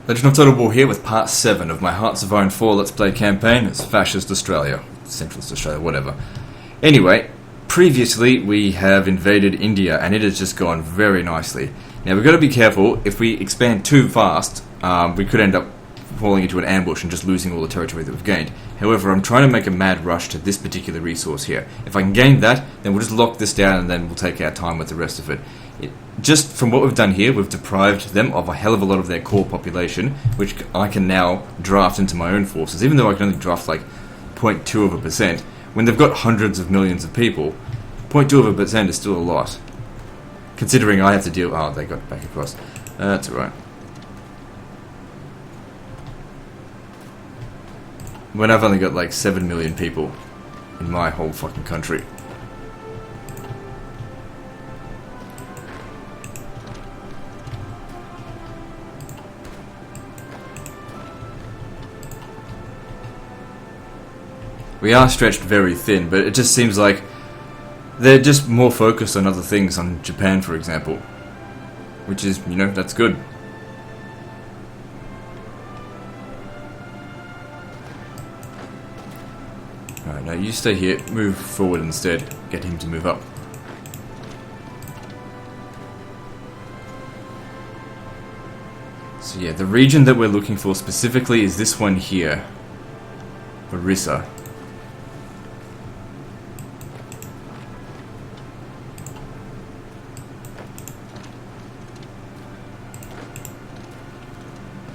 Legend of Total War here with part 7 of my Hearts of Iron 4 Let's Play campaign. It's Fascist Australia, Centralist Australia, whatever. Anyway, previously we have invaded India and it has just gone very nicely. Now we've got to be careful. If we expand too fast, we could end up falling into an ambush and just losing all the territory that we've gained. However, I'm trying to make a mad rush to this particular resource here. If I can gain that, then we'll just lock this down and then we'll take our time with the rest of it. Just from what we've done here, we've deprived them of a hell of a lot of their core population, which I can now draft into my own forces, even though I can only draft like 0.2%. When they've got hundreds of millions of people, 0.2% is still a lot. Considering I have to deal... Oh, they got back across. That's alright. When I've only got like 7 million people in my whole fucking country. We are stretched very thin, but it just seems like they're just more focused on other things, on Japan, for example. Which is, you know, that's good. Alright, now you stay here, move forward instead, get him to move up. So yeah, the region that we're looking for specifically is this one here. Orissa.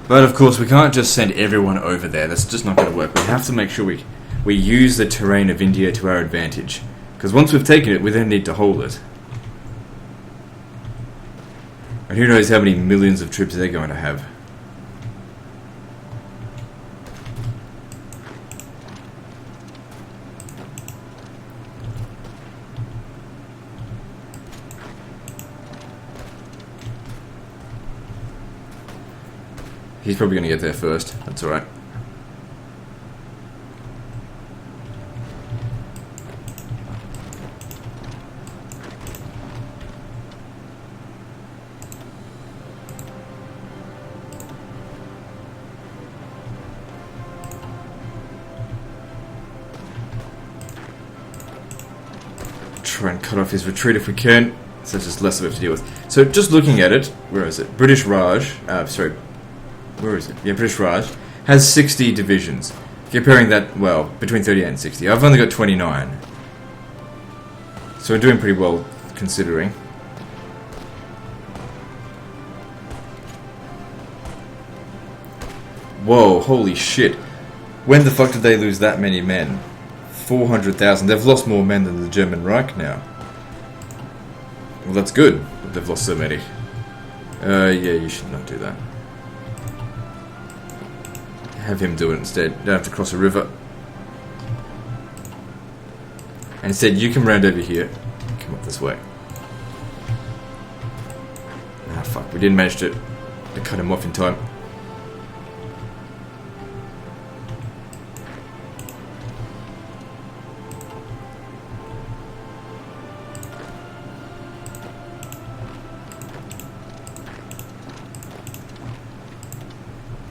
But of course we can't just send everyone over there, that's just not going to work. We have to make sure we use the terrain of India to our advantage. Because once we've taken it, we then need to hold it. And who knows how many millions of troops they're going to have. He's probably going to get there first. That's alright. Try and cut off his retreat if we can. So it's just less of it to deal with. So just looking at it, where is it? British Raj. Sorry. Where is it? Yeah, British Raj has 60 divisions. Comparing that, well, between 38 and 60. I've only got 29. So we're doing pretty well, considering. Whoa, holy shit. When the fuck did they lose that many men? 400,000. They've lost more men than the German Reich now. Well, that's good, that they've lost so many. Yeah, you should not do that. Have him do it instead. Don't have to cross a river. And instead, you come round over here. Come up this way. Ah, fuck. We didn't manage to cut him off in time.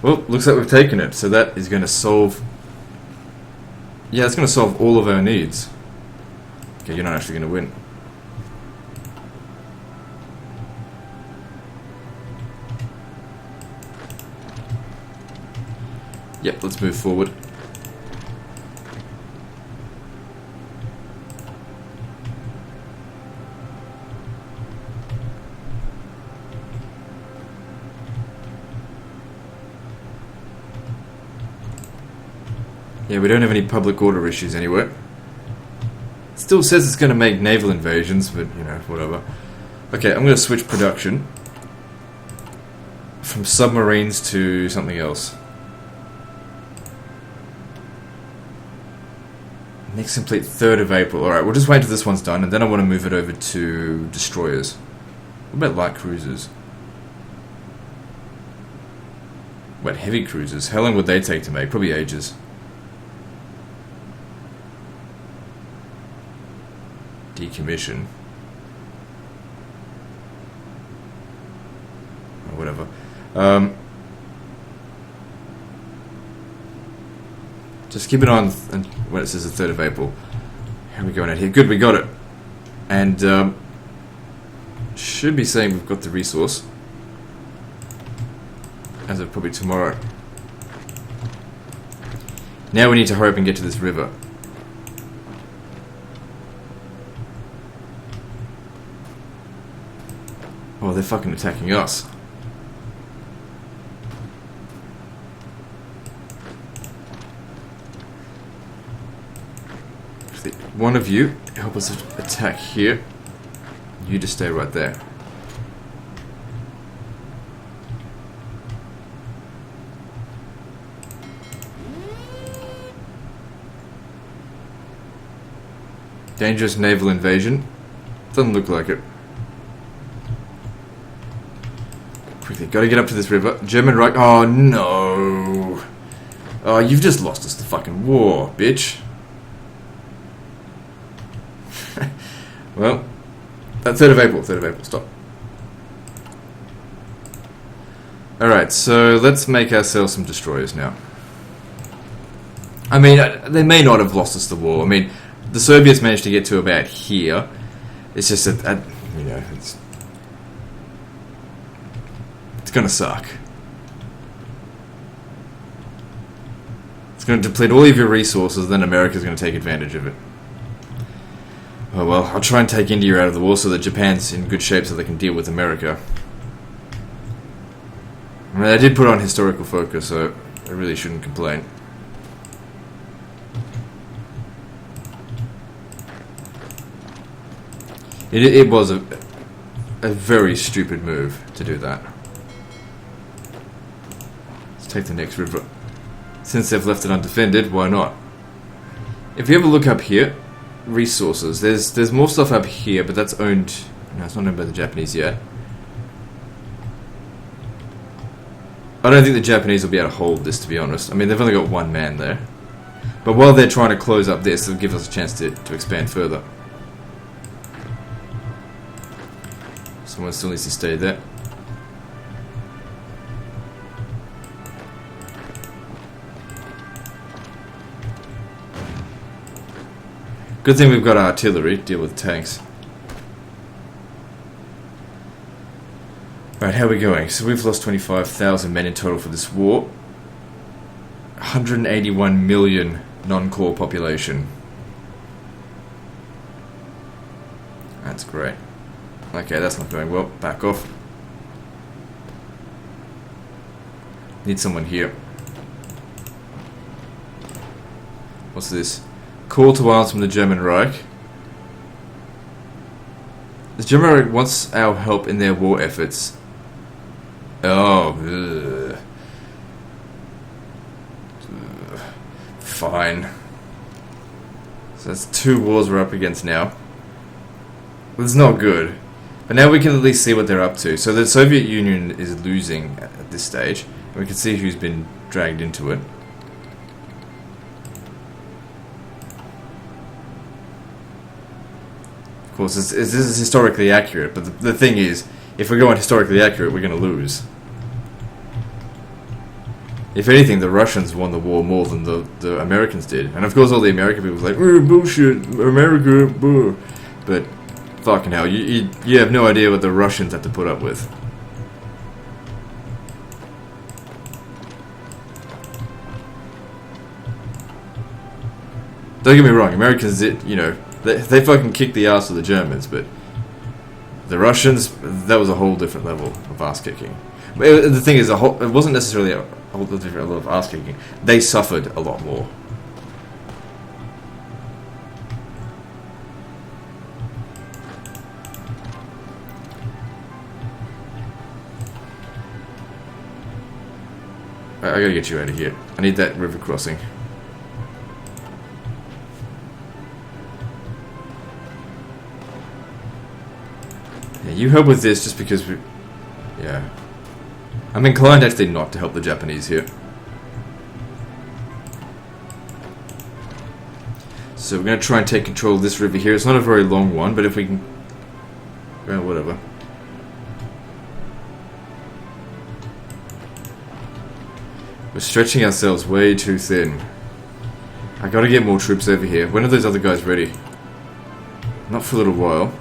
Well, looks like we've taken it, so that is going to solve... Yeah, it's going to solve all of our needs. Okay, you're not actually going to win. Yep, let's move forward. Yeah, we don't have any public order issues anywhere. Still says it's going to make naval invasions, but, you know, whatever. Okay, I'm going to switch production from submarines to something else. Next complete 3rd of April. Alright, we'll just wait until this one's done, and then I want to move it over to destroyers. What about light cruisers? What, heavy cruisers? How long would they take to make? Probably ages. Decommission. Or whatever. Just keep it on when it says the 3rd of April. How are we going out here? Good, we got it. And should be saying we've got the resource as of probably tomorrow. Now we need to hurry up and get to this river. Oh, they're fucking attacking us. One of you help us attack here. You just stay right there. Dangerous naval invasion. Doesn't look like it. Quickly, gotta get up to this river. German Reich. Oh no! Oh, you've just lost us the fucking war, bitch. Well, 3rd of April, 3rd of April, stop. Alright, so let's make ourselves some destroyers now. I mean, they may not have lost us the war. I mean, the Soviets managed to get to about here. It's just that, you know, it's gonna suck. It's gonna deplete all of your resources, then America's gonna take advantage of it. Oh well, I'll try and take India out of the war so that Japan's in good shape so they can deal with America. I mean, I did put on historical focus, so I really shouldn't complain. It was a very stupid move to do that. Let's take the next river. Since they've left it undefended, why not? If you ever look up here, resources, there's more stuff up here, but that's owned... No, it's not owned by the Japanese yet. I don't think the Japanese will be able to hold this, to be honest. I mean, they've only got one man there. But while they're trying to close up this, it'll give us a chance to expand further. Someone still needs to stay there. Good thing we've got artillery to deal with tanks. Right, how are we going? So we've lost 25,000 men in total for this war. 181 million non-core population. That's great. Okay, that's not going well. Back off. Need someone here. What's this? Call to arms from the German Reich. The German Reich wants our help in their war efforts. Oh, ugh. Fine. So that's 2 wars we're up against now. It's not good. But now we can at least see what they're up to. So the Soviet Union is losing at this stage. And we can see who's been dragged into it. Of course, this is historically accurate, but the thing is, if we're going historically accurate, we're going to lose. If anything, the Russians won the war more than the Americans did. And of course all the American people were like, bullshit, America, bull. But, fucking hell, you have no idea what the Russians have to put up with. Don't get me wrong, Americans, you know, they fucking kicked the ass of the Germans, but the Russians, that was a whole different level of ass kicking. But the thing is, it wasn't necessarily a whole different level of ass kicking. They suffered a lot more. I gotta get you out of here. I need that river crossing. You help with this just because we... Yeah. I'm inclined actually not to help the Japanese here. So we're going to try and take control of this river here. It's not a very long one, but if we can... Well, whatever. We're stretching ourselves way too thin. I gotta get more troops over here. When are those other guys ready? Not for a little while.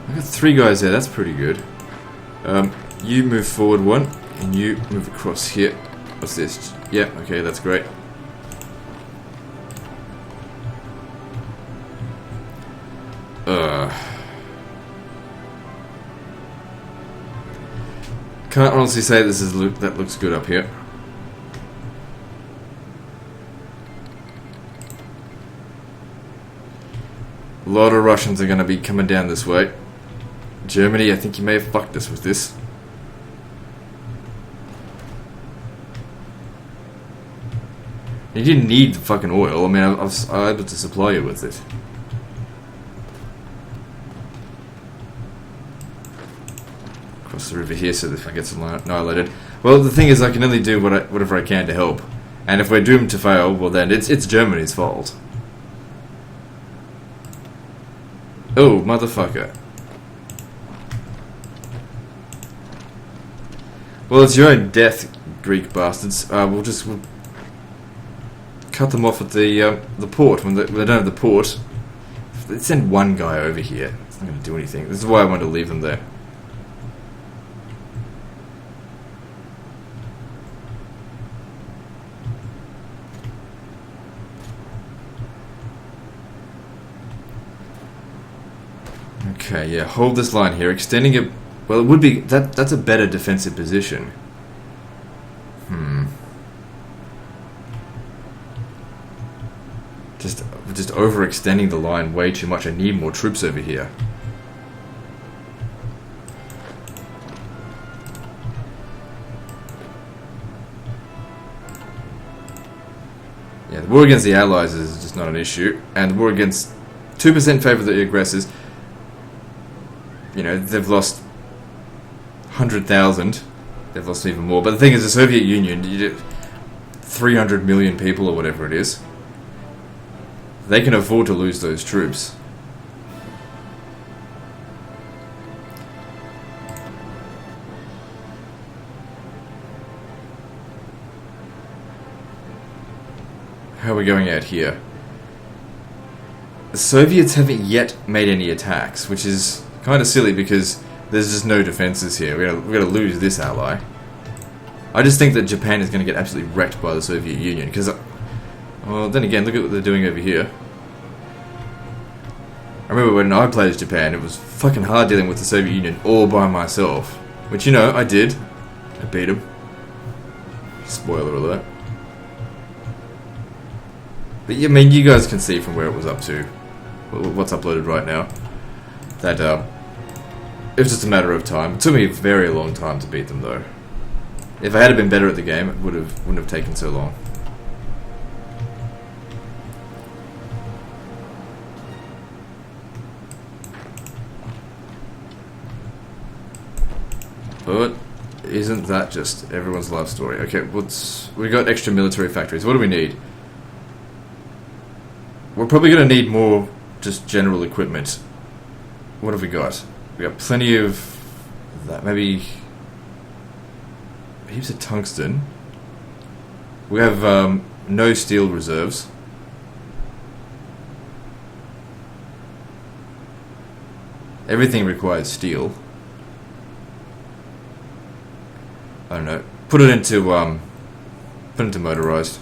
I got 3 guys there, that's pretty good. You move forward 1, and you move across here. What's this? Yeah, okay, that's great. Can't honestly say that looks good up here. A lot of Russians are going to be coming down this way. Germany, I think you may have fucked us with this. You didn't need the fucking oil. I mean, I was able to supply you with it. Across the river here so that if I get annihilated. Well, the thing is, I can only do whatever I can to help. And if we're doomed to fail, well then, it's Germany's fault. Oh, motherfucker. Well, it's your own death, Greek bastards. We'll cut them off at the port. When they don't have the port, let's send one guy over here. It's not going to do anything. This is why I wanted to leave them there. Okay, yeah, hold this line here, extending it. Well, it would be that's a better defensive position. Just overextending the line way too much. I need more troops over here. Yeah, the war against the Allies is just not an issue, and the war against 2% in favour of the aggressors. You know, they've lost 100,000. They've lost even more. But the thing is, the Soviet Union, 300 million people or whatever it is, they can afford to lose those troops. How are we going out here? The Soviets haven't yet made any attacks, which is kind of silly because there's just no defenses here. We're gonna lose this ally. I just think that Japan is going to get absolutely wrecked by the Soviet Union because, well, then again, look at what they're doing over here. I remember when I played as Japan, it was fucking hard dealing with the Soviet Union all by myself. Which, you know, I did. I beat them. Spoiler alert. But, yeah, I mean, you guys can see from where it was up to, what's uploaded right now, that it was just a matter of time. It took me a very long time to beat them, though. If I had been better at the game, it wouldn't have taken so long. But isn't that just everyone's life story? Okay, we got extra military factories. What do we need? We're probably going to need more just general equipment. What have we got? We got plenty of that. Maybe heaps of tungsten. We have no steel reserves. Everything requires steel. I don't know. Put it into motorized.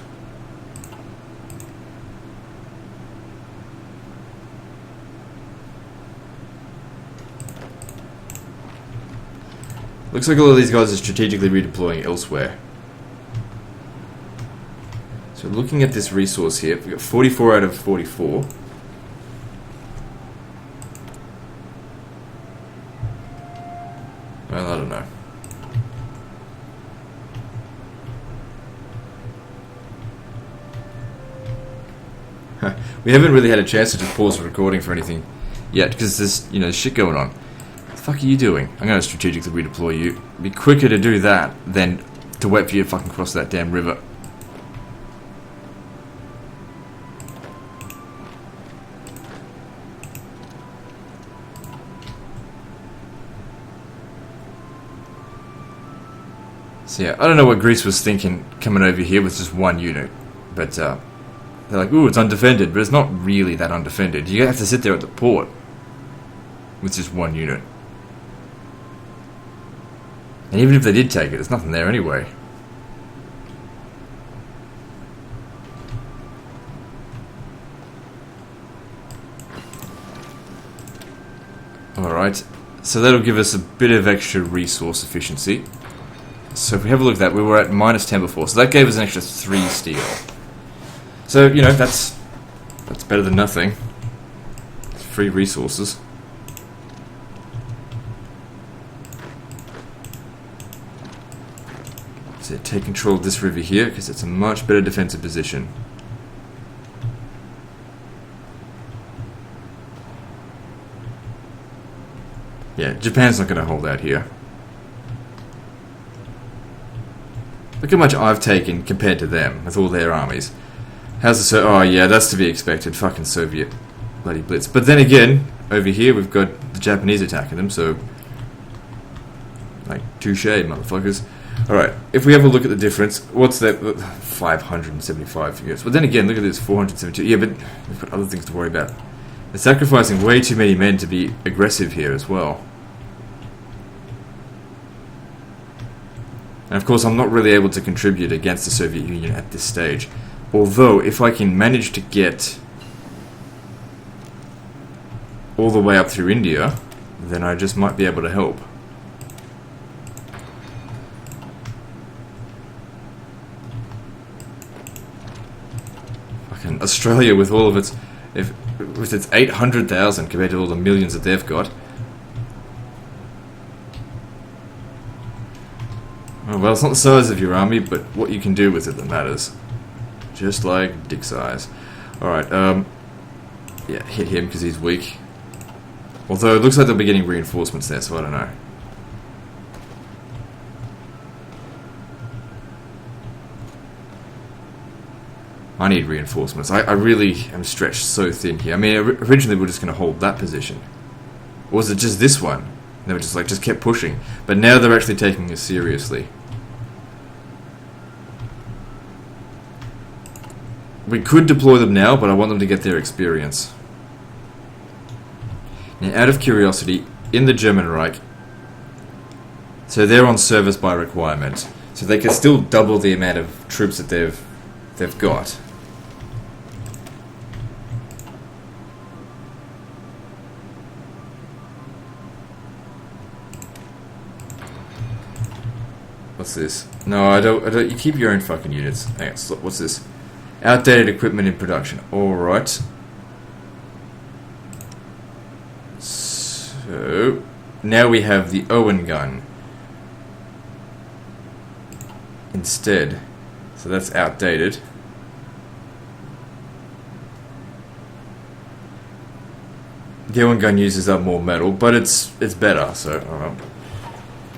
Looks like all of these guys are strategically redeploying elsewhere. So looking at this resource here, we've got 44 out of 44. Well, I don't know. We haven't really had a chance to just pause the recording for anything yet, because there's, there's shit going on. What the fuck are you doing? I'm going to strategically redeploy you. It'd be quicker to do that than to wait for you to fucking cross that damn river. So yeah, I don't know what Greece was thinking coming over here with just one unit. But they're like, ooh, it's undefended. But it's not really that undefended. You have to sit there at the port with just one unit. And even if they did take it, there's nothing there anyway. Alright, so that'll give us a bit of extra resource efficiency. So if we have a look at that, we were at -10 before, so that gave us an extra 3 steel. So, you know, that's better than nothing. It's free resources. So take control of this river here, because it's a much better defensive position. Yeah, Japan's not going to hold out here. Look how much I've taken compared to them, with all their armies. How's the oh yeah, that's to be expected. Fucking Soviet bloody blitz. But then again, over here we've got the Japanese attacking them, so... like, touche, motherfuckers. Alright, if we have a look at the difference, what's that? 575 units. But then again, look at this, 472. Yeah, but we've got other things to worry about. They're sacrificing way too many men to be aggressive here as well. And of course, I'm not really able to contribute against the Soviet Union at this stage. Although, if I can manage to get all the way up through India, then I just might be able to help. Fucking Australia with all of its... with its 800,000 compared to all the millions that they've got. Oh, well, it's not the size of your army, but what you can do with it that matters. Just like dick size. Alright, yeah, hit him because he's weak. Although, it looks like they'll be getting reinforcements there, so I don't know. I need reinforcements. I really am stretched so thin here. I mean, originally we were just going to hold that position. Or was it just this one? They were just like, just kept pushing. But now they're actually taking us seriously. We could deploy them now, but I want them to get their experience. Now, out of curiosity, in the German Reich, so they're on service by requirement. So they can still double the amount of troops that they've got. What's this? No, I don't. You keep your own fucking units. Hang on, what's this? Outdated equipment in production. Alright. So, now we have the Owen gun instead. So that's outdated. The Owen gun uses up more metal, but it's better, so alright.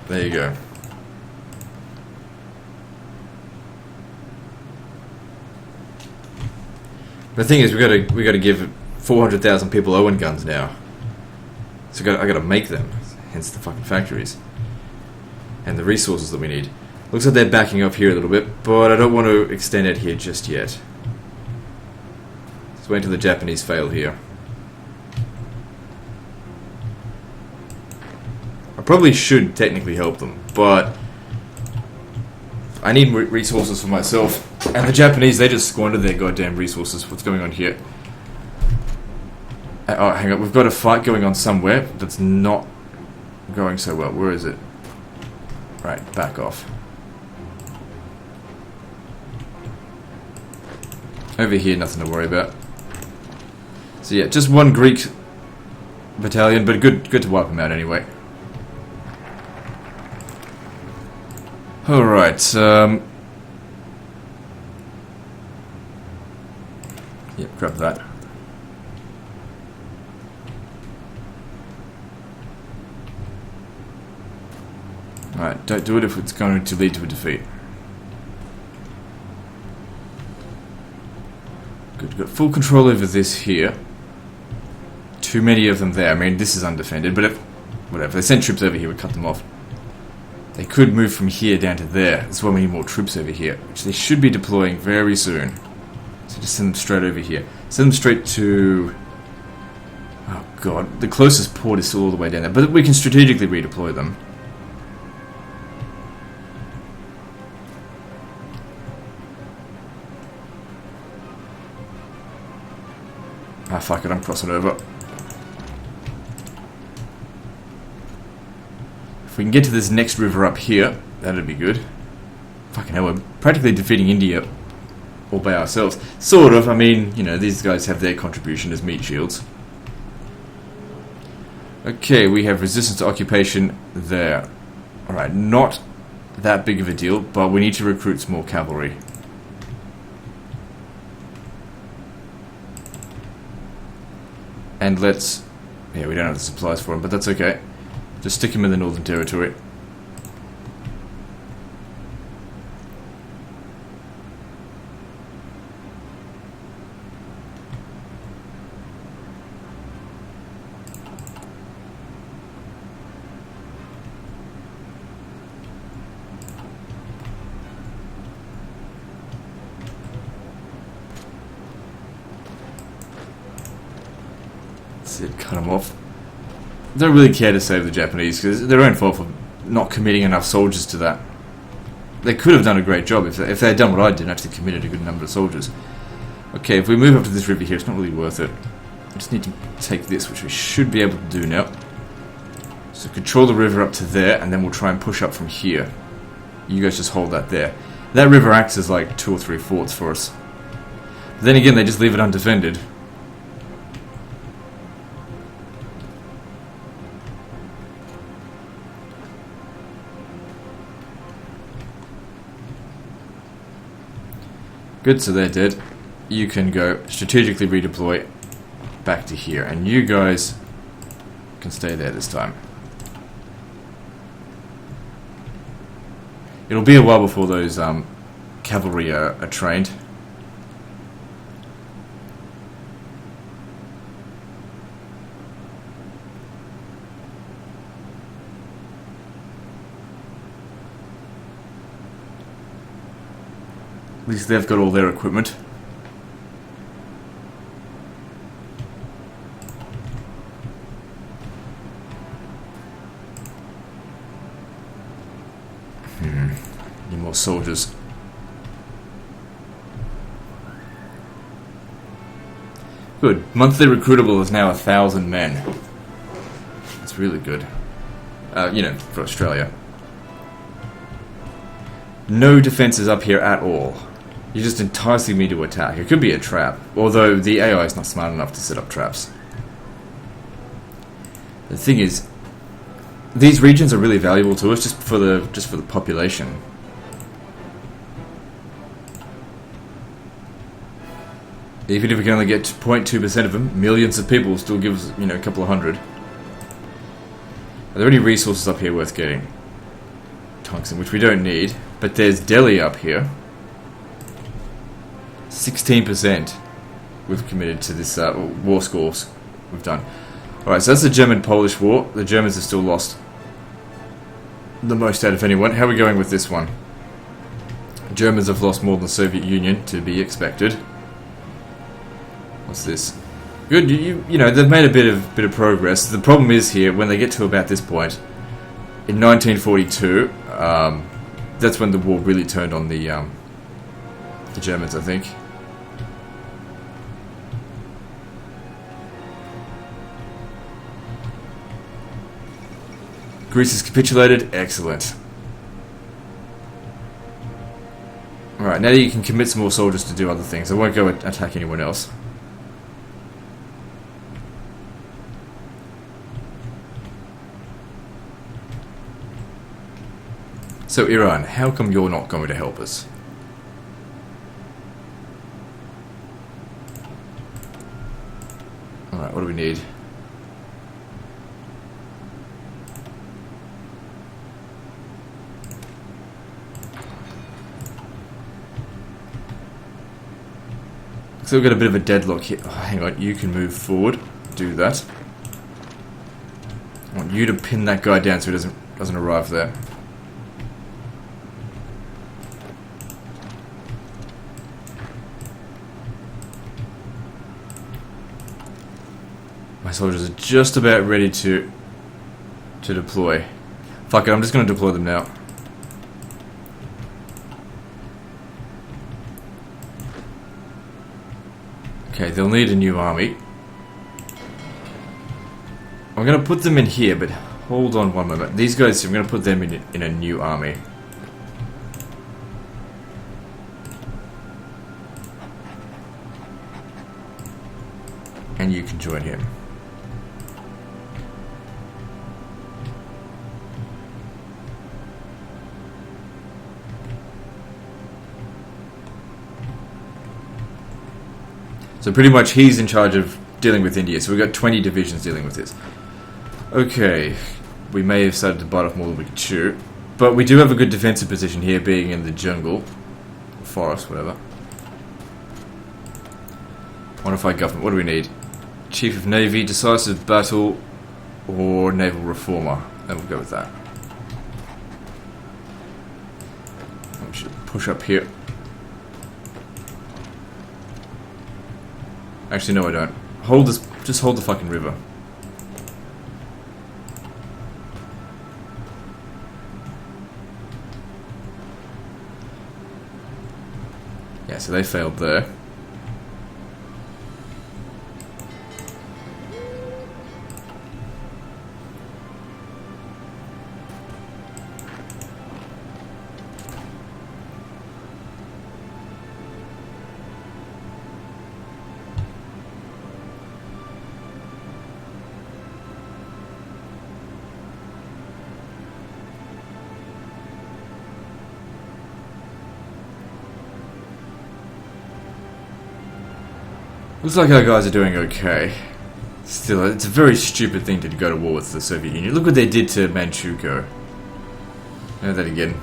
There you go. The thing is, we got to give 400,000 people Owen guns now. So I got to make them, hence the fucking factories and the resources that we need. Looks like they're backing up here a little bit, but I don't want to extend it here just yet. Let's wait until the Japanese fail here. I probably should technically help them, but I need resources for myself. And the Japanese, they just squandered their goddamn resources. What's going on here? Oh, hang on. We've got a fight going on somewhere that's not going so well. Where is it? Right, back off. Over here, nothing to worry about. So yeah, just one Greek battalion, but good to wipe them out anyway. Alright, yep, grab that. Alright, don't do it if it's going to lead to a defeat. Good, got full control over this here. Too many of them there. I mean, this is undefended, but if... whatever, if they send troops over here, we cut them off. They could move from here down to there. That's why we need more troops over here, which they should be deploying very soon. So just send them straight over here. Send them straight to... Oh god, the closest port is still all the way down there, but we can strategically redeploy them. Ah, fuck it, I'm crossing over. If we can get to this next river up here, that'd be good. Fucking hell, we're practically defeating India all by ourselves. Sort of, I mean, you know, these guys have their contribution as meat shields. Okay, we have resistance to occupation there. Alright, not that big of a deal, but we need to recruit some more cavalry. And let's... Yeah, we don't have the supplies for them, but that's okay. Just stick them in the Northern Territory. That's it, cut them off. Don't really care to save the Japanese because it's their own fault for not committing enough soldiers to that. They could have done a great job if they had done what I did and actually committed a good number of soldiers. Okay, if we move up to this river here, it's not really worth it. I just need to take this, which we should be able to do now. So control the river up to there, and then we'll try and push up from here. You guys just hold that there. That river acts as like 2 or 3 forts for us. But then again, they just leave it undefended. Good, so they're dead. You can go strategically redeploy back to here, and you guys can stay there this time. It'll be a while before those cavalry are trained. At least they've got all their equipment. Need more soldiers. Good. Monthly recruitable is now 1,000 men. That's really good. You know, for Australia. No defences up here at all. You're just enticing me to attack. It could be a trap, although the AI is not smart enough to set up traps. The thing is, these regions are really valuable to us just for the population. Even if we can only get 0.2% of them, millions of people will still give us, you know, a couple of hundred. Are there any resources up here worth getting? Tungsten, which we don't need, but there's Delhi up here. 16% we've committed to this war scores we've done. Alright, so that's the German-Polish war. The Germans have still lost the most out of anyone. How are we going with this one? Germans have lost more than the Soviet Union, to be expected. What's this? Good, you know, they've made a bit of progress. The problem is here, when they get to about this point, in 1942, that's when the war really turned on the Germans, I think. Greece has capitulated. Excellent. Alright, now you can commit some more soldiers to do other things. I won't go attack anyone else. So Iran, how come you're not going to help us? Alright, what do we need? So we've got a bit of a deadlock here. Oh, hang on, you can move forward. Do that. I want you to pin that guy down so he doesn't arrive there. My soldiers are just about ready to deploy. Fuck it, I'm just going to deploy them now. Okay, they'll need a new army. I'm going to put them in here, but hold on one moment. These guys, I'm going to put them in a new army. And you can join him. So pretty much he's in charge of dealing with India. So we've got 20 divisions dealing with this. Okay, we may have started to bite off more than we could chew. But we do have a good defensive position here, being in the jungle. Forest, whatever. Modified government, what do we need? Chief of Navy, decisive battle, or naval reformer. And we'll go with that. We should push up here. Actually, no, I don't. Hold this. Just hold the fucking river. Yeah, so they failed there. Looks like our guys are doing okay. Still, it's a very stupid thing to go to war with the Soviet Union. Look what they did to Manchukuo. Know that again.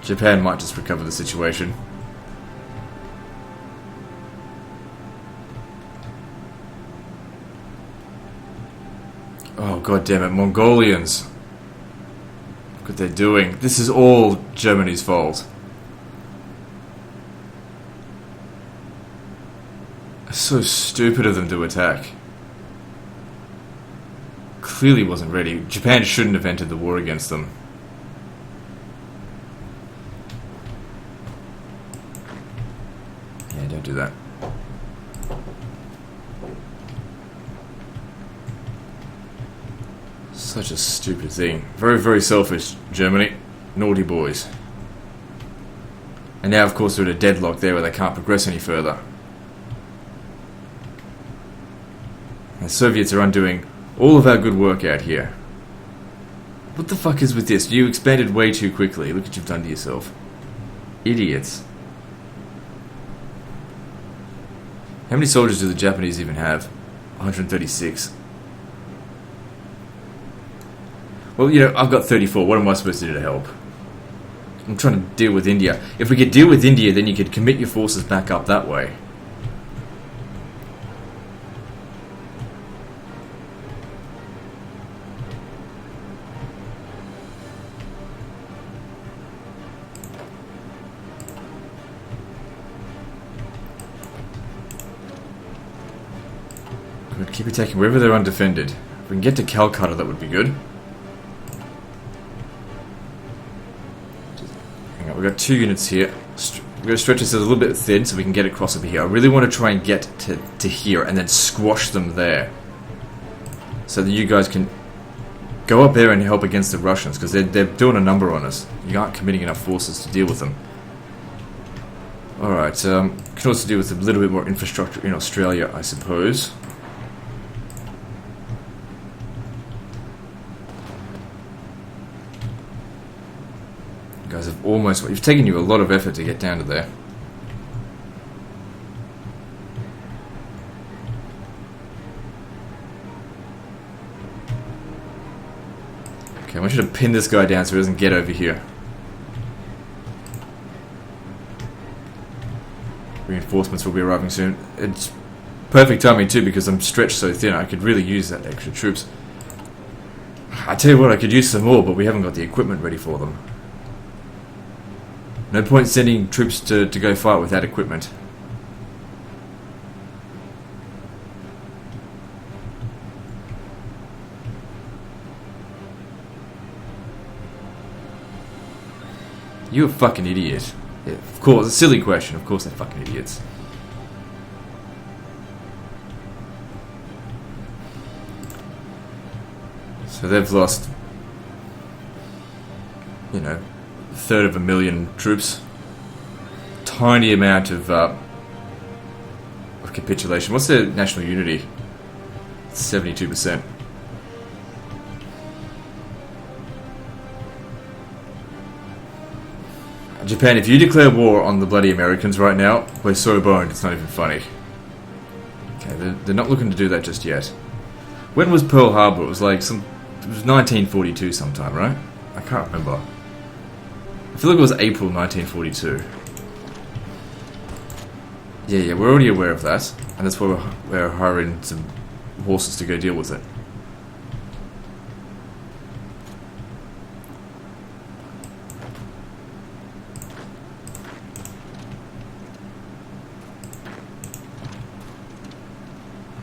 Japan might just recover the situation. Oh, god damn it, Mongolians. Look what they're doing. This is all Germany's fault. So stupid of them to attack. Clearly wasn't ready. Japan shouldn't have entered the war against them. Yeah, don't do that. Such a stupid thing. Very, very selfish, Germany. Naughty boys. And now, of course, they're at a deadlock there where they can't progress any further. The Soviets are undoing all of our good work out here. What the fuck is with this? You expanded way too quickly. Look what you've done to yourself. Idiots. How many soldiers do the Japanese even have? 136. Well, you know, I've got 34. What am I supposed to do to help? I'm trying to deal with India. If we could deal with India, then you could commit your forces back up that way. Good, keep attacking wherever they're undefended. If we can get to Calcutta, that would be good. Hang on, we've got 2 units here. We're going to stretch this a little bit thin so we can get across over here. I really want to try and get to here and then squash them there. So that you guys can go up there and help against the Russians, because they're doing a number on us. You aren't committing enough forces to deal with them. Alright, can also deal with a little bit more infrastructure in Australia, I suppose. You guys have almost... You've taken you a lot of effort to get down to there. Okay, I want you to pin this guy down so he doesn't get over here. Reinforcements will be arriving soon. It's perfect timing too, because I'm stretched so thin. I could really use that extra troops. I tell you what, I could use some more, but we haven't got the equipment ready for them. No point sending troops to go fight without equipment. You a fucking idiot. Yeah, of course, a silly question. Of course they're fucking idiots. So they've lost, you know, a third of a million troops. Tiny amount of capitulation. What's their national unity? 72%. Japan, if you declare war on the bloody Americans right now, we're so boned, it's not even funny. Okay, they're not looking to do that just yet. When was Pearl Harbor? It was like it was 1942 sometime, right? I can't remember. I feel like it was April 1942. Yeah, we're already aware of that, and that's why we're hiring some horses to go deal with it.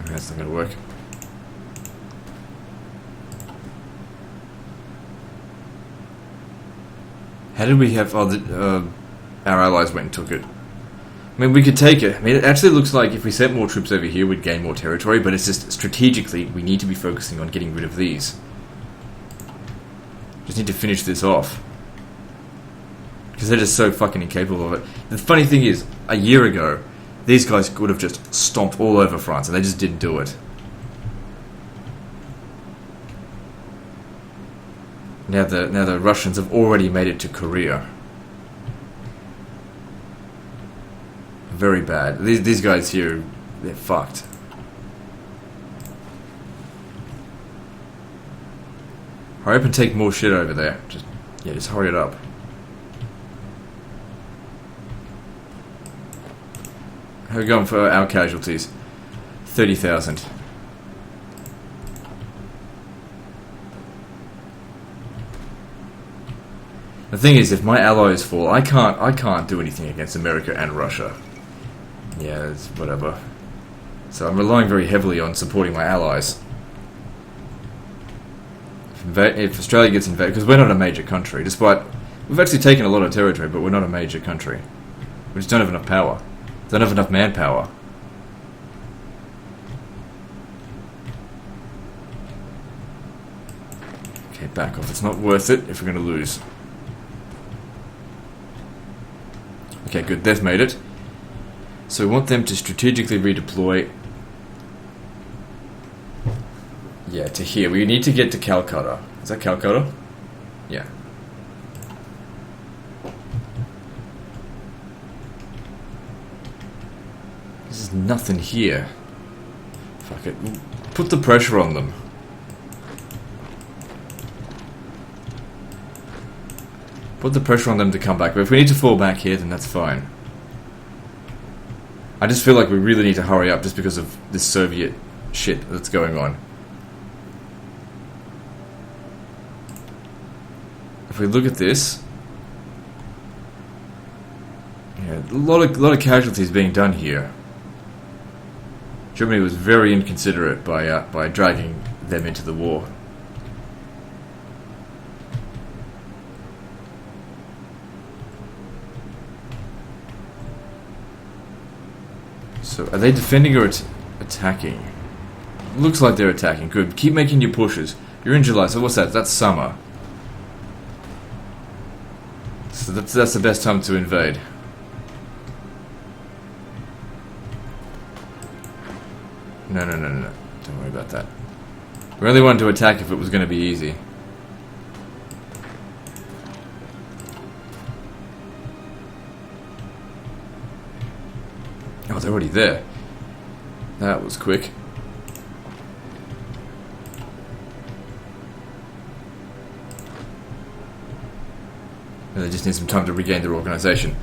That's not going to work. How did we have... our allies went and took it. I mean, we could take it. I mean, it actually looks like if we sent more troops over here, we'd gain more territory, but it's just strategically, we need to be focusing on getting rid of these. Just need to finish this off. Because they're just so fucking incapable of it. The funny thing is, a year ago, these guys could have just stomped all over France, and they just didn't do it. Now the Russians have already made it to Korea. Very bad. These guys here, they're fucked. Hurry up and take more shit over there. Just hurry it up. How are we going for our casualties? 30,000. The thing is, if my allies fall, I can't do anything against America and Russia. Yeah, it's whatever. So I'm relying very heavily on supporting my allies. If Australia gets invaded, because we're not a major country, despite we've actually taken a lot of territory, but we're not a major country. We just don't have enough power. Don't have enough manpower. Okay, back off. It's not worth it if we're going to lose. Okay, good. They've made it. So we want them to strategically redeploy. Yeah, to here. We need to get to Calcutta. Is that Calcutta? Yeah. There's nothing here. Fuck it. Put the pressure on them. Put the pressure on them to come back. But if we need to fall back here, then that's fine. I just feel like we really need to hurry up just because of this Soviet shit that's going on. If we look at this, yeah, a lot of casualties being done here. Germany was very inconsiderate by dragging them into the war. So, are they defending or attacking? Looks like they're attacking. Good. Keep making your pushes. You're in July, so what's that? That's summer. So that's the best time to invade. No. Don't worry about that. We only wanted to attack if it was going to be easy. Oh, they're already there. That was quick. They just need some time to regain their organisation.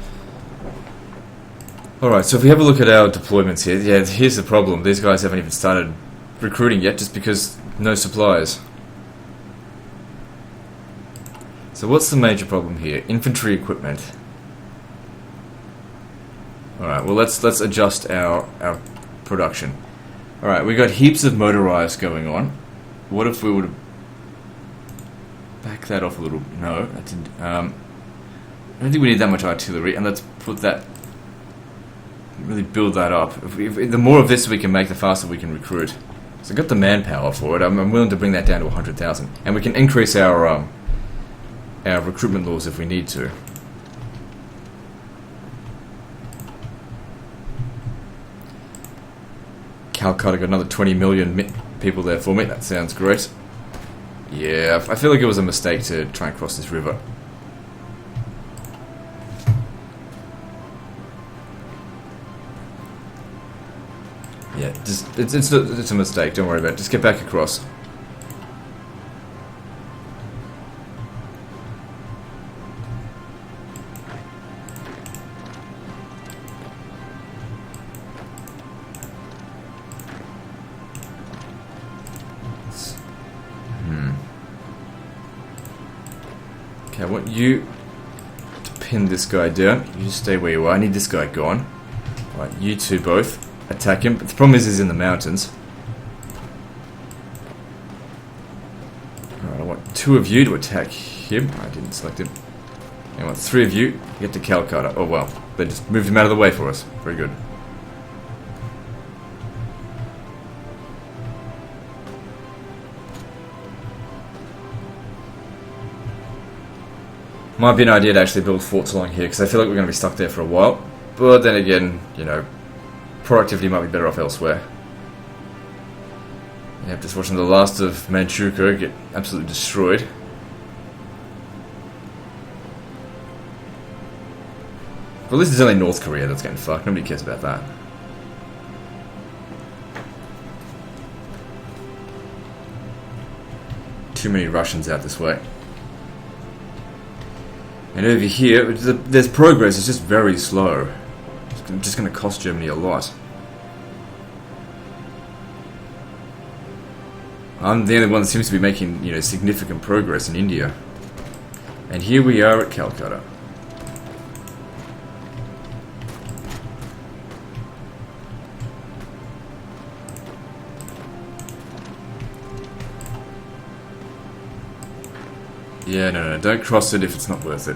Alright, so if we have a look at our deployments here, yeah, here's the problem. These guys haven't even started recruiting yet just because no supplies. So what's the major problem here? Infantry equipment. Alright, well let's adjust our production. Alright, we got heaps of motorized going on. What if we would back that off a little? No, that didn't. I don't think we need that much artillery, and let's put that, really build that up. The more of this we can make, the faster we can recruit. So I've got the manpower for it. I'm willing to bring that down to 100,000, and we can increase our recruitment laws if we need to. Calcutta got another 20 million people there for me. That sounds great. Yeah, I feel like it was a mistake to try and cross this river. Yeah, it's a mistake. Don't worry about it. Just get back across. Okay, I want you to pin this guy down. You just stay where you are. I need this guy gone. Right, you two both. Attack him, but the problem is he's in the mountains. Alright, I want 2 of you to attack him. I didn't select him. I want 3 of you to get to Calcutta. Oh well, they just moved him out of the way for us. Very good. Might be an idea to actually build forts along here, because I feel like we're going to be stuck there for a while. But then again, you know, productivity might be better off elsewhere. Yep, just watching the last of Manchukuo get absolutely destroyed. Well, this is only North Korea that's getting fucked. Nobody cares about that. Too many Russians out this way. And over here, there's progress. It's just very slow. It's just going to cost Germany a lot. I'm the only one that seems to be making, you know, significant progress in India. And here we are at Calcutta. Yeah, no, don't cross it if it's not worth it.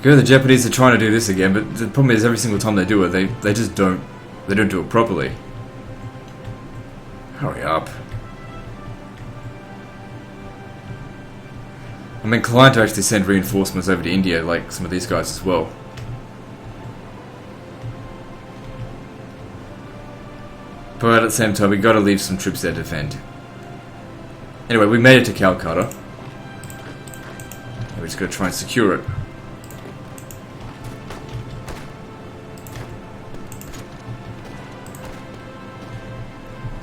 Good, the Japanese are trying to do this again, but the problem is every single time they do it, they just don't do it properly. Hurry up. I'm inclined to actually send reinforcements over to India, like some of these guys as well. But at the same time, we got to leave some troops there to defend. Anyway, we made it to Calcutta. We're just going to try and secure it.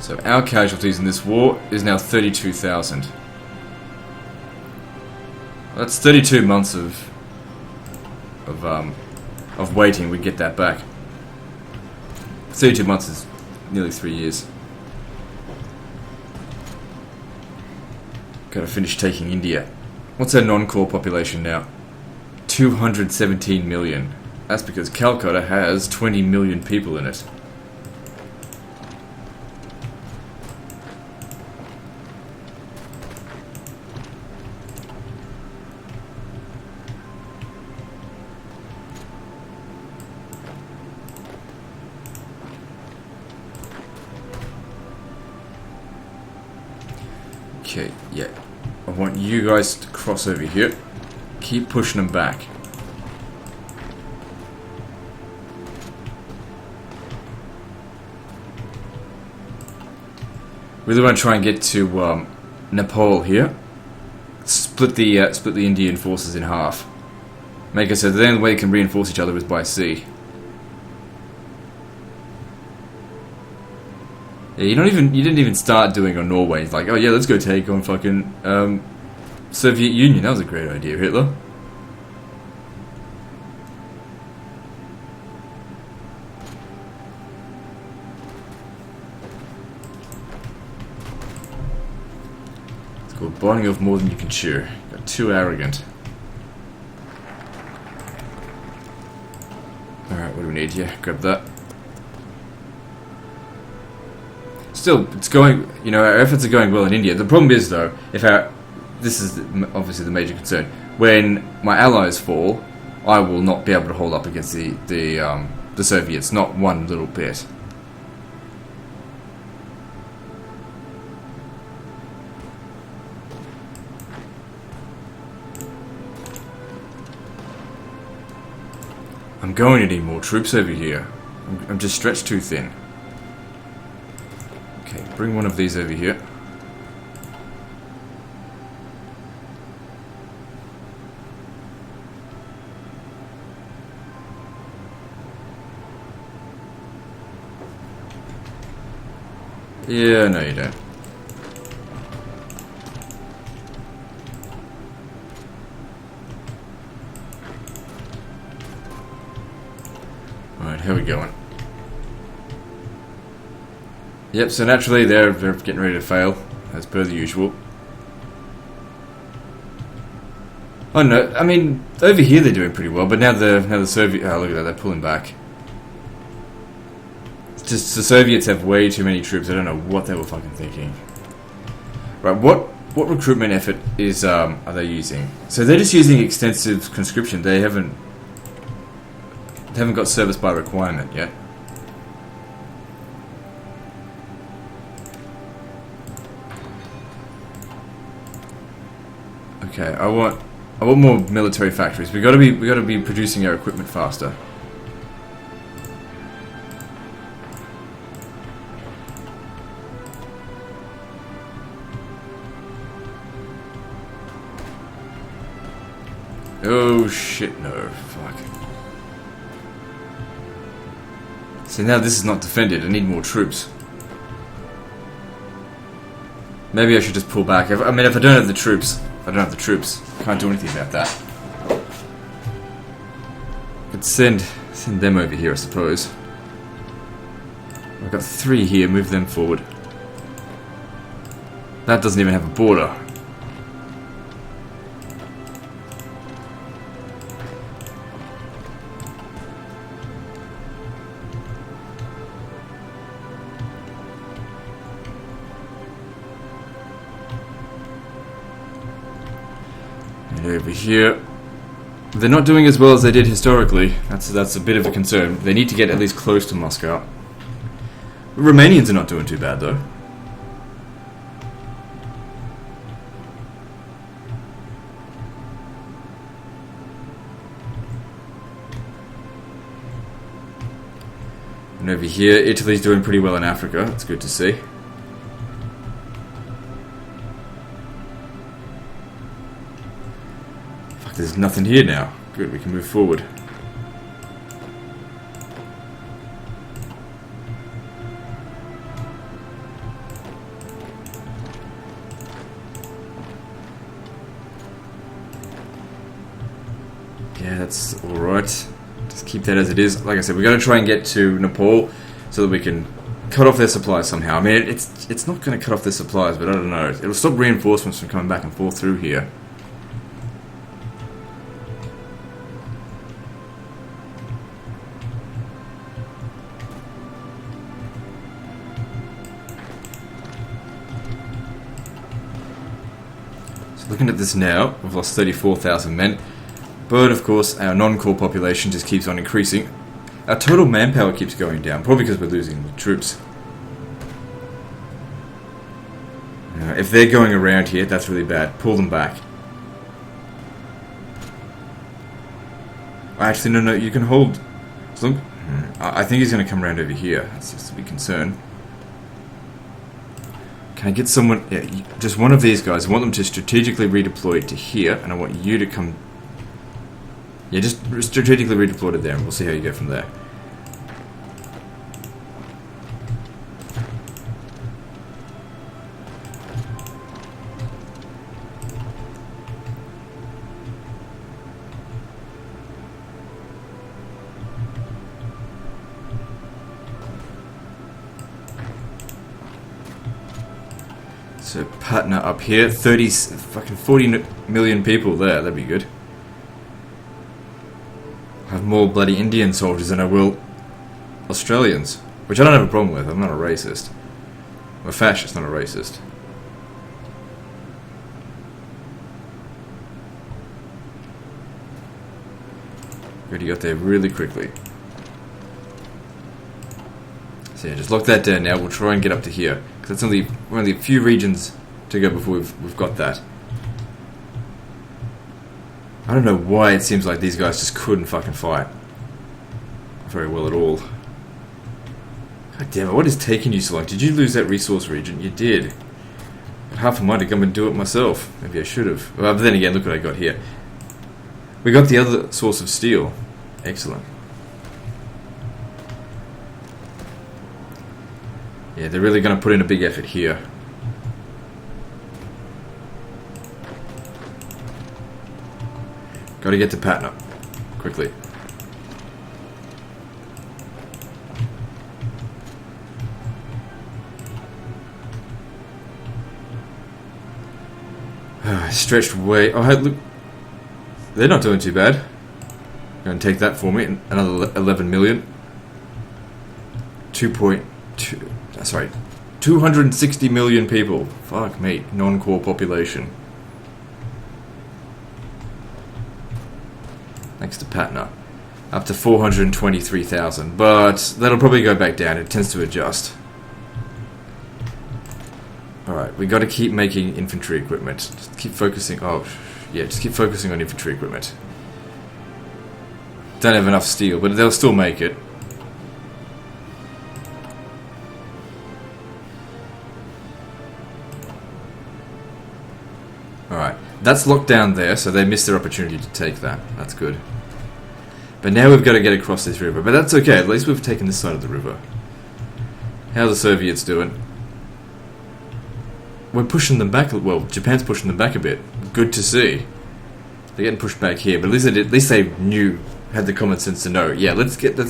So our casualties in this war is now 32,000. That's 32 months of waiting. We get that back. 32 months is nearly 3 years. Gotta finish taking India. What's our non-core population now? 217 million. That's because Calcutta has 20 million people in it. Okay, yeah. I want you guys to cross over here. Keep pushing them back. Really want to try and get to Nepal here. Split the Indian forces in half. Make it so the only way they can reinforce each other is by sea. Yeah, you didn't even start doing on Norway. It's like, oh yeah, let's go take on fucking Soviet Union. That was a great idea, Hitler. It's called biting off more than you can chew. Got too arrogant. Alright, what do we need here? Grab that. still, it's going. You know, our efforts are going well in India. The problem is, though, this is obviously the major concern. When my allies fall, I will not be able to hold up against the Soviets. Not one little bit. I'm going to need more troops over here. I'm just stretched too thin. Okay, bring one of these over here. Yeah, no you don't. Alright, how are we going? Yep, so naturally they're getting ready to fail, as per the usual. Oh no, I mean, over here they're doing pretty well, but now the Soviet... Oh, look at that, they're pulling back. It's just the Soviets have way too many troops, I don't know what they were fucking thinking. Right, what recruitment effort are they using? So they're just using extensive conscription, they haven't got service by requirement yet. Okay, I want more military factories. We gotta be producing our equipment faster. Oh shit, no, fuck. See, now this is not defended, I need more troops. Maybe I should just pull back. If I don't have the troops, I can't do anything about that. But send them over here, I suppose. I've got 3 here, move them forward. That doesn't even have a border. And over here, they're not doing as well as they did historically. That's a bit of a concern. They need to get at least close to Moscow. The Romanians are not doing too bad though. And over here, Italy's doing pretty well in Africa. That's good to see. Fuck, there's nothing here now. Good, we can move forward. Yeah, that's alright. Just keep that as it is. Like I said, we're going to try and get to Nepal so that we can cut off their supplies somehow. I mean, it's not going to cut off their supplies, but I don't know. It'll stop reinforcements from coming back and forth through here. So looking at this now, we've lost 34,000 men. But, of course, our non-core population just keeps on increasing. Our total manpower keeps going down, probably because we're losing the troops. If they're going around here, that's really bad. Pull them back. Actually, no, you can hold... I think he's going to come around over here. That's just a big concern. Can I get someone... Yeah, just one of these guys. I want them to strategically redeploy to here, and I want you to come... Yeah, just strategically redeploy it there, and we'll see how you go from there. So Patna up here, 40 million people there. That'd be good. I have more bloody Indian soldiers than I will Australians, which I don't have a problem with. I'm not a racist. A fascist, not a racist. Good, you got there really quickly. So yeah, just lock that down now. We'll try and get up to here. Because it's only a few regions to go before we've got that. I don't know why it seems like these guys just couldn't fucking fight very well at all. God damn it, what is taking you so long? Did you lose that resource region? You did. But half a mind to come and do it myself. Maybe I should have. Well, but then again, look what I got here. We got the other source of steel. Excellent. Yeah, they're really going to put in a big effort here. Got to get to Patna. Quickly. Stretched way. Oh, hey, look. They're not doing too bad. Go and take that for me. Another 11 million. 2.2. Sorry. 260 million people. Fuck me. Non-core population. Thanks to Patna. Up to 423,000. But that'll probably go back down. It tends to adjust. Alright, we got to keep making infantry equipment. Just keep focusing. Oh, yeah, just keep focusing on infantry equipment. Don't have enough steel, but they'll still make it. Alright, that's locked down there, so they missed their opportunity to take that. That's good. But now we've got to get across this river. But that's okay, at least we've taken this side of the river. How are the Soviets doing? We're pushing them back. Well, Japan's pushing them back a bit. Good to see. They're getting pushed back here, but at least they did. At least they knew, had the common sense to know. Yeah, let's get the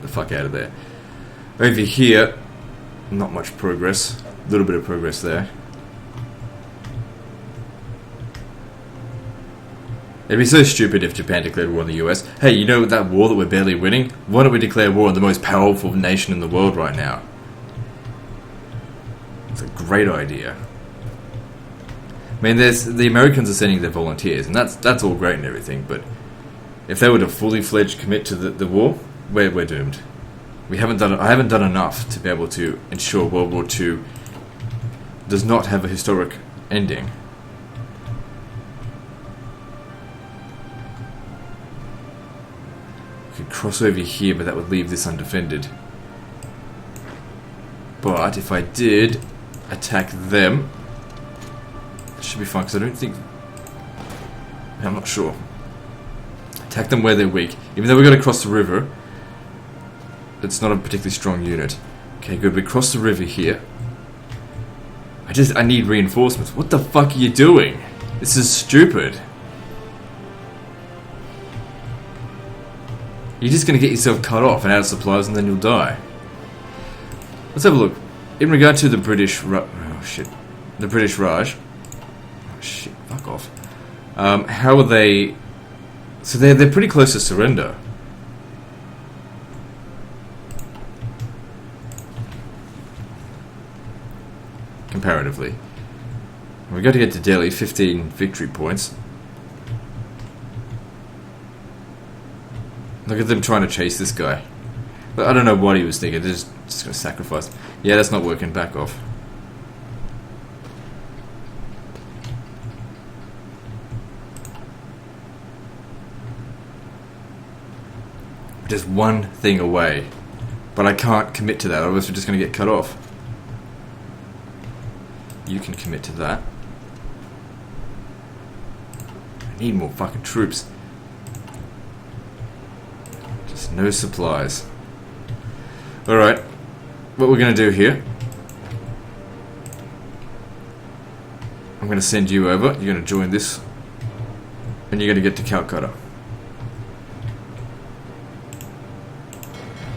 fuck out of there. Over here, not much progress. A little bit of progress there. It'd be so stupid if Japan declared war on the US. Hey, you know that war that we're barely winning? Why don't we declare war on the most powerful nation in the world right now? It's a great idea. I mean, the Americans are sending their volunteers, and that's all great and everything, but if they were to fully fledged commit to the war, we're doomed. I haven't done enough to be able to ensure World War II does not have a historic ending. We could cross over here, but that would leave this undefended. But if I did attack them, it should be fine, because I don't think... I'm not sure. Attack them where they're weak. Even though we've got to cross the river, it's not a particularly strong unit. Okay, good. We cross the river here. I need reinforcements. What the fuck are you doing? This is stupid. You're just going to get yourself cut off and out of supplies, and then you'll die. Let's have a look. In regard to the British... Oh, shit. The British Raj. Oh, shit. Fuck off. How are they... So they're pretty close to surrender. Comparatively. We've got to get to Delhi. 15 victory points. Look at them trying to chase this guy. I don't know what he was thinking. They're just going to sacrifice. Yeah, that's not working. Back off. Just one thing away. But I can't commit to that, otherwise we're just going to get cut off. You can commit to that. I need more fucking troops. Just no supplies. Alright, what we're going to do here, I'm going to send you over, you're going to join this, and you're going to get to Calcutta.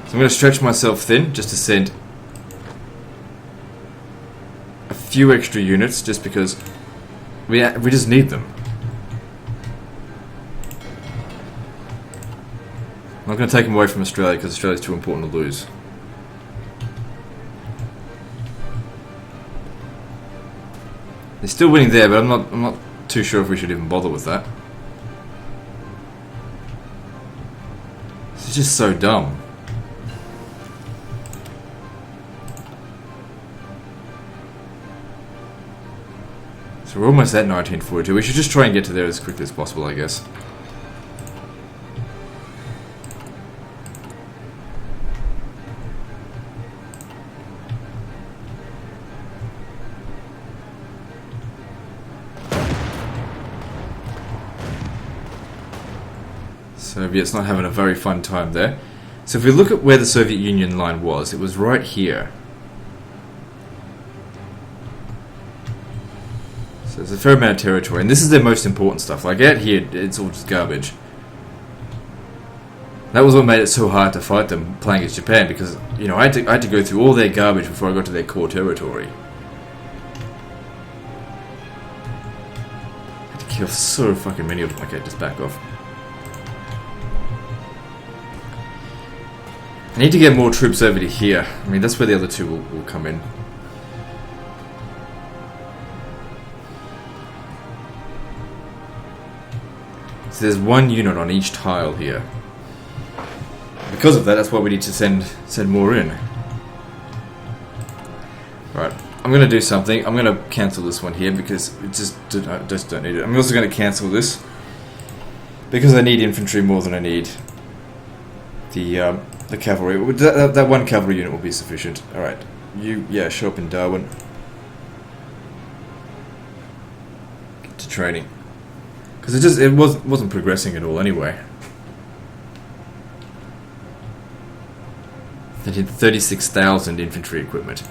So I'm going to stretch myself thin, just to send a few extra units, just because we just need them. I'm not going to take them away from Australia, because Australia's too important to lose. They're still winning there, but I'm not too sure if we should even bother with that. It's just so dumb. So we're almost at 1942. We should just try and get to there as quickly as possible, I guess. Soviet's not having a very fun time there. So if we look at where the Soviet Union line was, it was right here. So there's a fair amount of territory, and this is their most important stuff. Like out here, it's all just garbage. That was what made it so hard to fight them playing against Japan, because, you know, I had to go through all their garbage before I got to their core territory. I had to kill so fucking many of them. Okay, just back off. I need to get more troops over to here. I mean, that's where the other two will come in. So there's one unit on each tile here. Because of that, that's why we need to send more in. Right, I'm going to do something. I'm going to cancel this one here because it just don't need it. I'm also going to cancel this because I need infantry more than I need the cavalry. That one cavalry unit will be sufficient. Alright, show up in Darwin. Get to training. Because it wasn't progressing at all anyway. They did 36,000 infantry equipment.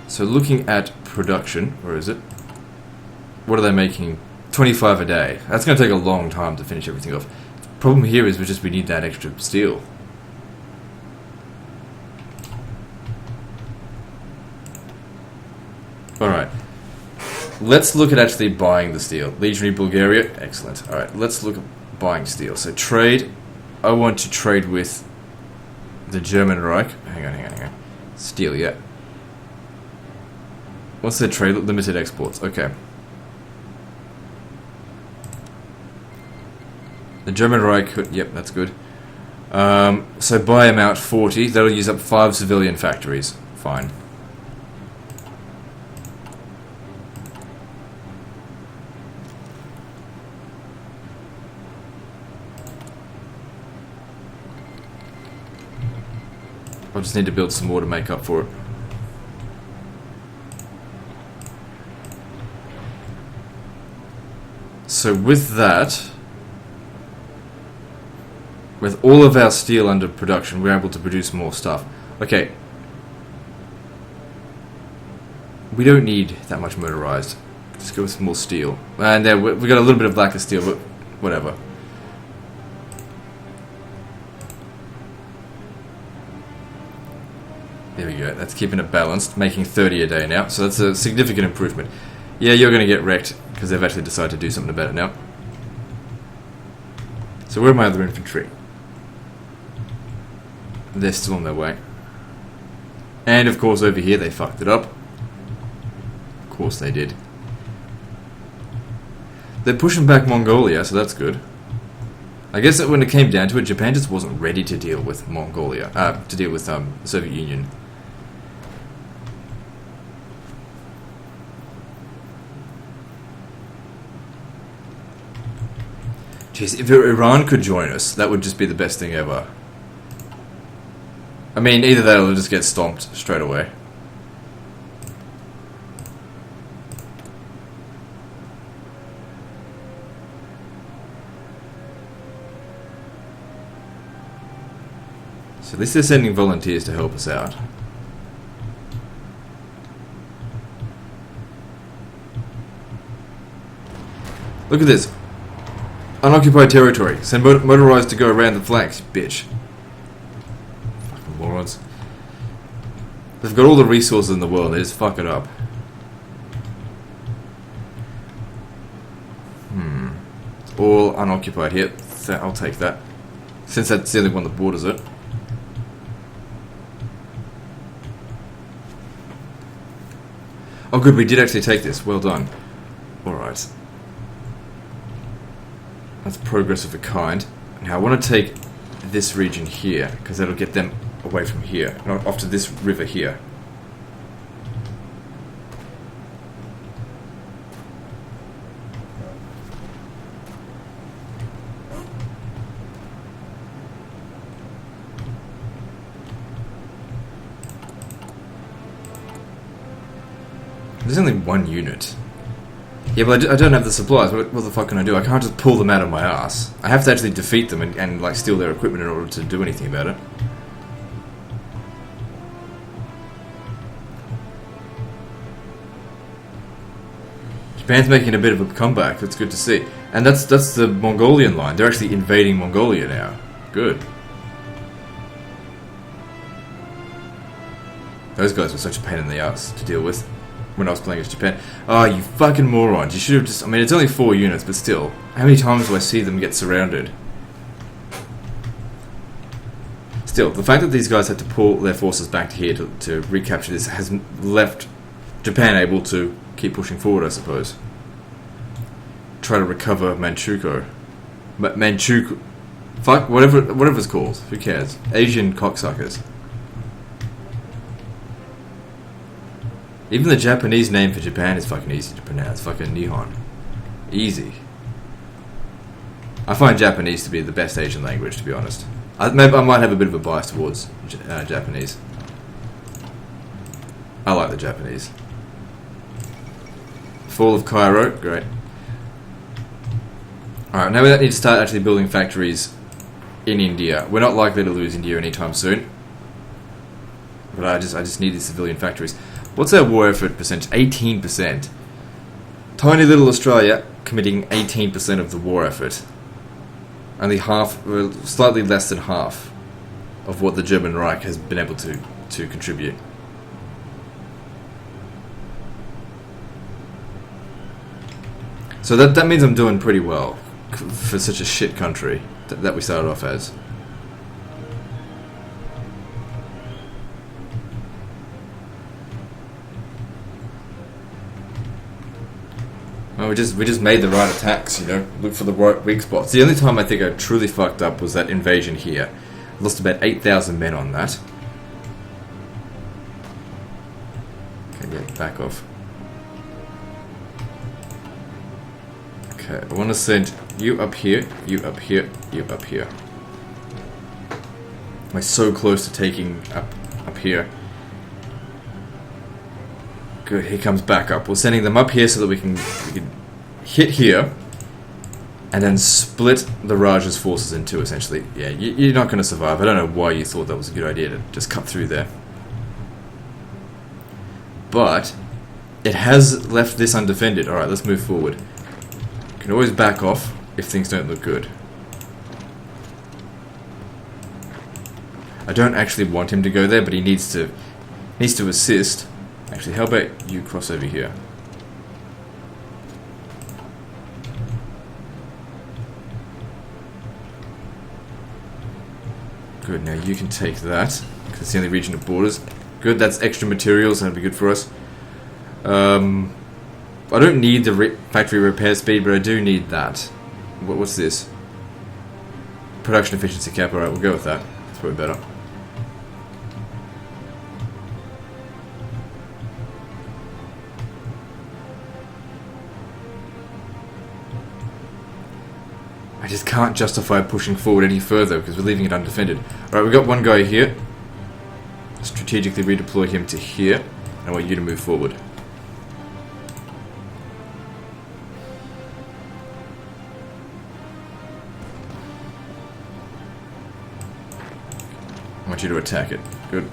So looking at production, where is it? What are they making? 25 a day. That's going to take a long time to finish everything off. The problem here is we need that extra steel. Alright. Let's look at actually buying the steel. Legionary Bulgaria, excellent. Alright, let's look at buying steel. So trade, I want to trade with the German Reich. Hang on. Steel, yeah. What's their trade? Limited exports, okay. The German Reich, yep, that's good. So buy amount 40, that'll use up 5 civilian factories. Fine. I just need to build some more to make up for it. So with that, with all of our steel under production, we're able to produce more stuff. Okay. We don't need that much motorized. Just go with some more steel. And there, we got a little bit of lack of steel, but whatever. There we go, that's keeping it balanced, making 30 a day now, so that's a significant improvement. Yeah, you're going to get wrecked, because they've actually decided to do something about it now. So where are my other infantry? They're still on their way. And of course over here they fucked it up. Of course they did. They're pushing back Mongolia, so that's good. I guess that when it came down to it, Japan just wasn't ready to deal with Mongolia, to deal with the Soviet Union. Jeez, if Iran could join us, that would just be the best thing ever. I mean, either that or they'll just get stomped straight away. So at least they're sending volunteers to help us out. Look at this. Unoccupied territory. Send motorized to go around the flanks, bitch. Fucking morons. They've got all the resources in the world, they just fuck it up. It's all unoccupied here. So I'll take that. Since that's the only one that borders it. Oh good, we did actually take this. Well done. Right. That's progress of a kind. Now I want to take this region here, because that'll get them away from here, not off to this river here. There's only one unit. Yeah, but I don't have the supplies. What the fuck can I do? I can't just pull them out of my ass. I have to actually defeat them and like steal their equipment in order to do anything about it. Japan's making a bit of a comeback. That's good to see. And that's the Mongolian line. They're actually invading Mongolia now. Good. Those guys were such a pain in the ass to deal with when I was playing as Japan. Oh, you fucking morons. You should have just... I mean, it's only 4 units, but still. How many times do I see them get surrounded? Still, the fact that these guys had to pull their forces back to here to recapture this has left Japan able to keep pushing forward, I suppose. Try to recover Manchukuo. Manchukuo... Fuck, whatever it's called. Who cares? Asian cocksuckers. Even the Japanese name for Japan is fucking easy to pronounce. Fucking Nihon. Easy. I find Japanese to be the best Asian language, to be honest. Maybe I might have a bit of a bias towards Japanese. I like the Japanese. Fall of Cairo, great. Alright, now we need to start actually building factories in India. We're not likely to lose India anytime soon. But I just need these civilian factories. What's our war effort percentage? 18%. Tiny little Australia committing 18% of the war effort. Only half, well, slightly less than half of what the German Reich has been able to contribute. So that means I'm doing pretty well for such a shit country that we started off as. Well, we just made the right attacks, you know, look for the right weak spots. The only time I think I truly fucked up was that invasion here. I lost about 8,000 men on that. Okay, yeah, back off. Okay, I want to send you up here, you up here, you up here. Am I so close to taking up here? Good, here comes backup. We're sending them up here so that we can hit here and then split the Raj's forces in two, essentially. Yeah, you're not going to survive. I don't know why you thought that was a good idea to just cut through there. But it has left this undefended. Alright, let's move forward. You can always back off if things don't look good. I don't actually want him to go there, but he needs to assist. Actually, how about you cross over here? Good, now you can take that, because it's the only region of borders. Good, that's extra materials, that'll be good for us. I don't need the factory repair speed, but I do need that. What's this? Production efficiency cap, alright, we'll go with that. That's probably better. I just can't justify pushing forward any further because we're leaving it undefended. Alright, we've got one guy here. Strategically redeploy him to here. And I want you to move forward. I want you to attack it. Good.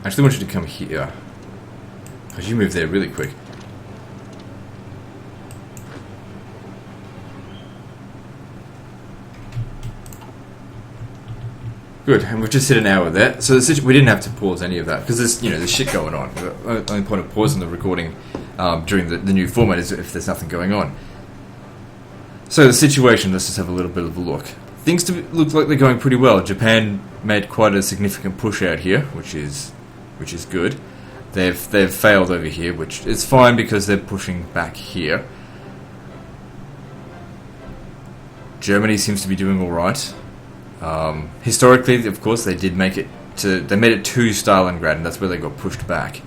I actually want you to come here. Because you move there really quick. Good, and we've just hit an hour there. So we didn't have to pause any of that because there's shit going on. The only point of pausing the recording during the new format is if there's nothing going on. So the situation, let's just have a little bit of a look. Things look like they're going pretty well. Japan made quite a significant push out here, which is good. They've failed over here, which is fine because they're pushing back here. Germany seems to be doing all right. Historically, of course, they did make it to. They made it to Stalingrad, and that's where they got pushed back.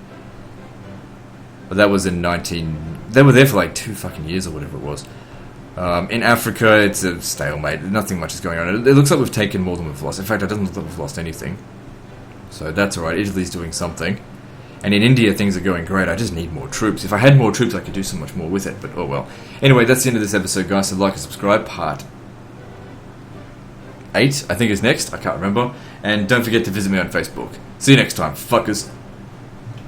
But that was in 19. They were there for like 2 fucking years or whatever it was. In Africa, it's a stalemate. Nothing much is going on. It looks like we've taken more than we've lost. In fact, it doesn't look like we've lost anything. So that's alright. Italy's doing something. And in India, things are going great. I just need more troops. If I had more troops, I could do so much more with it. But oh well. Anyway, that's the end of this episode, guys. So like and subscribe. Part 8, I think, is next. I can't remember. And don't forget to visit me on Facebook. See you next time, fuckers.